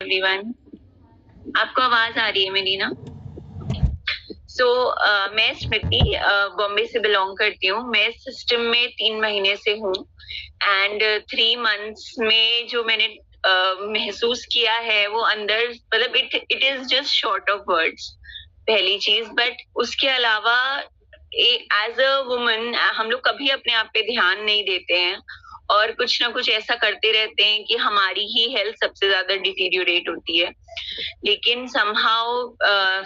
Everyone, आपको आवाज आ रही है मेरी ना? सो मैं स्मृति बॉम्बे से बिलोंग करती हूँ। मैं सिस्टम में 3 महीने से हूँ एंड 3 मंथ्स में जो मैंने महसूस किया है वो अंदर मतलब it is just short of words, पहली चीज। बट उसके अलावा एज अ वुमन हम लोग कभी अपने आप पे ध्यान नहीं देते हैं और कुछ ना कुछ ऐसा करते रहते हैं कि हमारी ही हेल्थ सबसे ज्यादा डिटीरियोरेट होती है। लेकिन समहाउ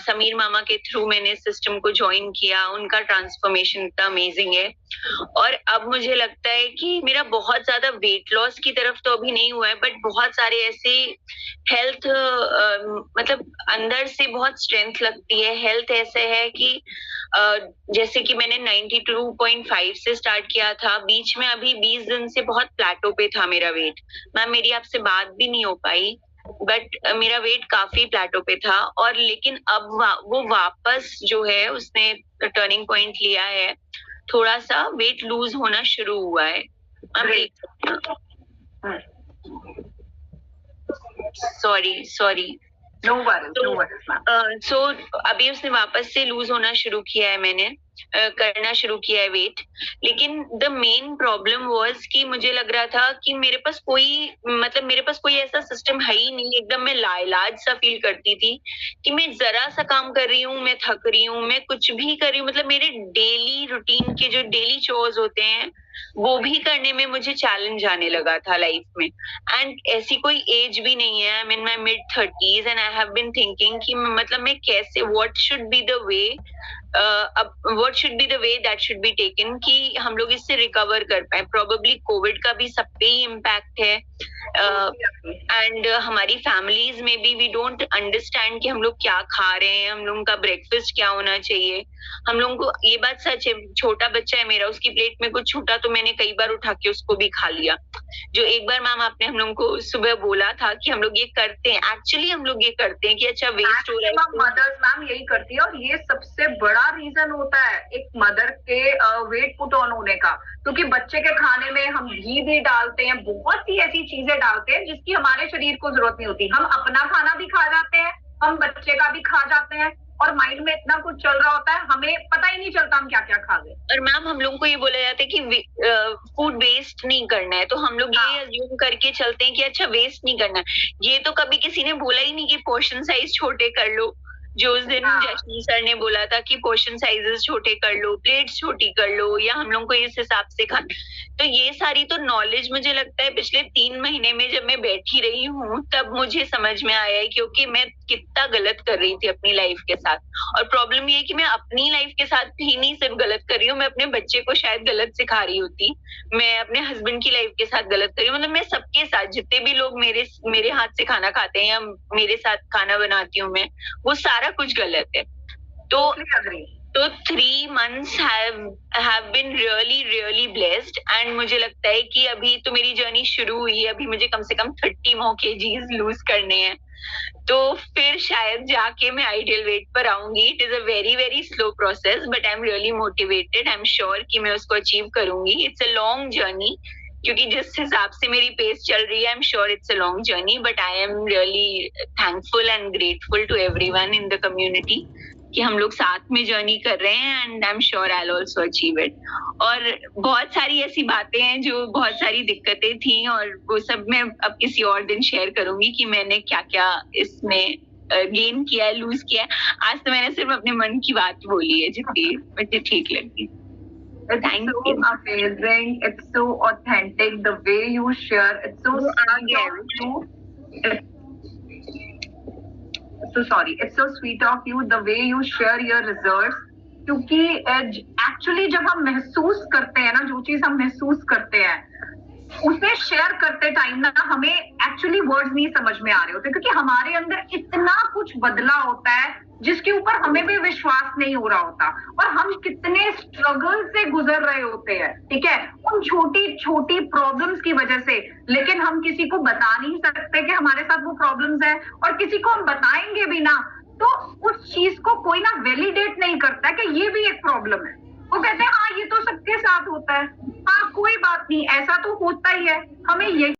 समीर मामा के थ्रू मैंने सिस्टम को ज्वाइन किया, उनका ट्रांसफॉर्मेशन इतना अमेजिंग है। और अब मुझे लगता है कि मेरा बहुत ज्यादा वेट लॉस की तरफ तो अभी नहीं हुआ है, बट बहुत सारे ऐसे हेल्थ मतलब अंदर से बहुत स्ट्रेंथ लगती है। हेल्थ ऐसे है कि जैसे कि मैंने 92.5 से स्टार्ट किया था, बीच में अभी 20 दिन से बहुत प्लेटो पे था मेरा वेट। मैम मेरी आपसे बात भी नहीं हो पाई, बट मेरा वेट काफी प्लेटो पे था। और लेकिन अब वो वापस जो है उसने टर्निंग पॉइंट लिया है, थोड़ा सा वेट लूज होना शुरू हुआ है। Sorry no worries. सो अभी उसने वापस से लूज होना शुरू किया है, मैंने करना शुरू किया है वेट। लेकिन द मेन प्रॉब्लम वाज कि मुझे लग रहा था कि मेरे पास कोई ऐसा सिस्टम है ही नहीं। एकदम मैं लाइलाज सा फील करती थी कि मैं जरा सा काम कर रही हूँ, मैं थक रही हूँ, मैं कुछ भी कर रही हूँ, मतलब मेरे डेली रूटीन के जो डेली चोर्स होते हैं वो भी करने में मुझे चैलेंज आने लगा था लाइफ में। एंड ऐसी कोई एज भी नहीं है, I am in my mid-30s and I have been thinking कि मतलब मैं कैसे what should be the way what should be the way that should be taken कि हम लोग इससे रिकवर कर पाए। प्रोबेबली कोविड का भी सब पे ही इम्पैक्ट है एंड हमारी फैमिलीज में भी वी डोंट अंडरस्टैंड कि हम लोग क्या खा रहे हैं, हम लोगों का ब्रेकफास्ट क्या होना चाहिए। हम लोगों को ये बात सच है, छोटा बच्चा है मेरा, उसकी प्लेट में कुछ छूटा तो मैंने कई बार उठा के उसको भी खा लिया। जो एक बार मैम आपने हम लोगों को सुबह बोला था कि हम लोग ये करते हैं, एक्चुअली हम लोग ये करते हैं कि अच्छा वेस्ट हो रहा है। मदर्स मैम यही करती है और ये सबसे बड़ा रीजन होता है एक मदर के वेट पुट ऑन होने का, क्योंकि बच्चे के खाने में हम घी भी डालते हैं, बहुत सी ऐसी चीजें डालते हैं जिसकी हमारे शरीर को जरूरत नहीं होती। हम अपना खाना भी खा जाते हैं, हम बच्चे का भी खा जाते हैं और माइंड में इतना कुछ चल रहा होता है हमें पता ही नहीं चलता हम क्या क्या खा गए। और मैम हम लोगों को ये बोला जाता है कि फूड वेस्ट नहीं करना है, तो हम लोग ये अज्यूम करके चलते हैं कि अच्छा वेस्ट नहीं करना है। ये तो कभी किसी ने बोला ही नहीं कि पोर्शन साइज छोटे कर लो। जो उस दिन जशनी सर ने बोला था कि पोर्शन साइजेस छोटे कर लो, प्लेट्स छोटी कर लो, या हम लोग को इस हिसाब से खाना। तो ये सारी तो नॉलेज मुझे लगता है पिछले 3 महीने में जब मैं बैठी रही हूँ तब मुझे समझ में आया है, क्योंकि मैं कितना गलत कर रही थी अपनी लाइफ के साथ। और प्रॉब्लम ये है कि मैं अपनी लाइफ के साथ ही नहीं सिर्फ गलत कर रही हूँ, मैं अपने बच्चे को शायद गलत सिखा रही होती, मैं अपने हस्बैंड की लाइफ के साथ गलत कर रही हूँ, मतलब मैं सबके साथ जितने भी लोग मेरे हाथ से खाना खाते हैं या मेरे साथ खाना बनाती हूँ मैं, वो सारा कुछ गलत है। तो 3 months have been really blessed and मुझे लगता है कि अभी तो मेरी जर्नी शुरू हुई है, अभी मुझे कम से कम 30 more kgs लूज करने हैं, तो फिर शायद जाके मैं आइडियल वेट पर आऊंगी। It is a very slow process but I am really motivated, I am sure कि मैं उसको अचीव करूंगी। इट्स अ लॉन्ग जर्नी, क्योंकि जिस हिसाब से मेरी पेस चल रही है I am sure it's a long journey, but I am really thankful and grateful to everyone in the community कि हम लोग साथ में जर्नी कर रहे हैं and I am sure I will also achieve it. और बहुत सारी ऐसी बातें हैं जो बहुत सारी दिक्कतें थी और वो सब मैं अब किसी और दिन शेयर करूंगी कि मैंने क्या क्या इसमें गेन किया है, लूज किया है। आज तो मैंने सिर्फ अपने मन की बात बोली है जितनी मुझे ठीक लगी। Thank you. Amazing. It's so authentic the way you share. It's so It's so sweet of you the way you share your results. क्योंकि एक्चुअली जब हम महसूस करते हैं ना, जो चीज हम महसूस करते हैं उसे शेयर करते टाइम ना हमें एक्चुअली वर्ड्स नहीं समझ में आ रहे होते, क्योंकि हमारे अंदर इतना कुछ बदला होता है जिसके ऊपर हमें भी विश्वास नहीं हो रहा होता और हम कितने स्ट्रगल से गुजर रहे होते हैं, ठीक है, उन छोटी छोटी प्रॉब्लम्स की वजह से। लेकिन हम किसी को बता नहीं सकते कि हमारे साथ वो प्रॉब्लम्स हैं, और किसी को हम बताएंगे भी ना तो उस चीज को कोई ना वैलिडेट नहीं करता कि ये भी एक प्रॉब्लम है। वो कहते हैं हाँ ये तो सबके साथ होता है, हाँ कोई बात नहीं, ऐसा तो होता ही है। हमें यही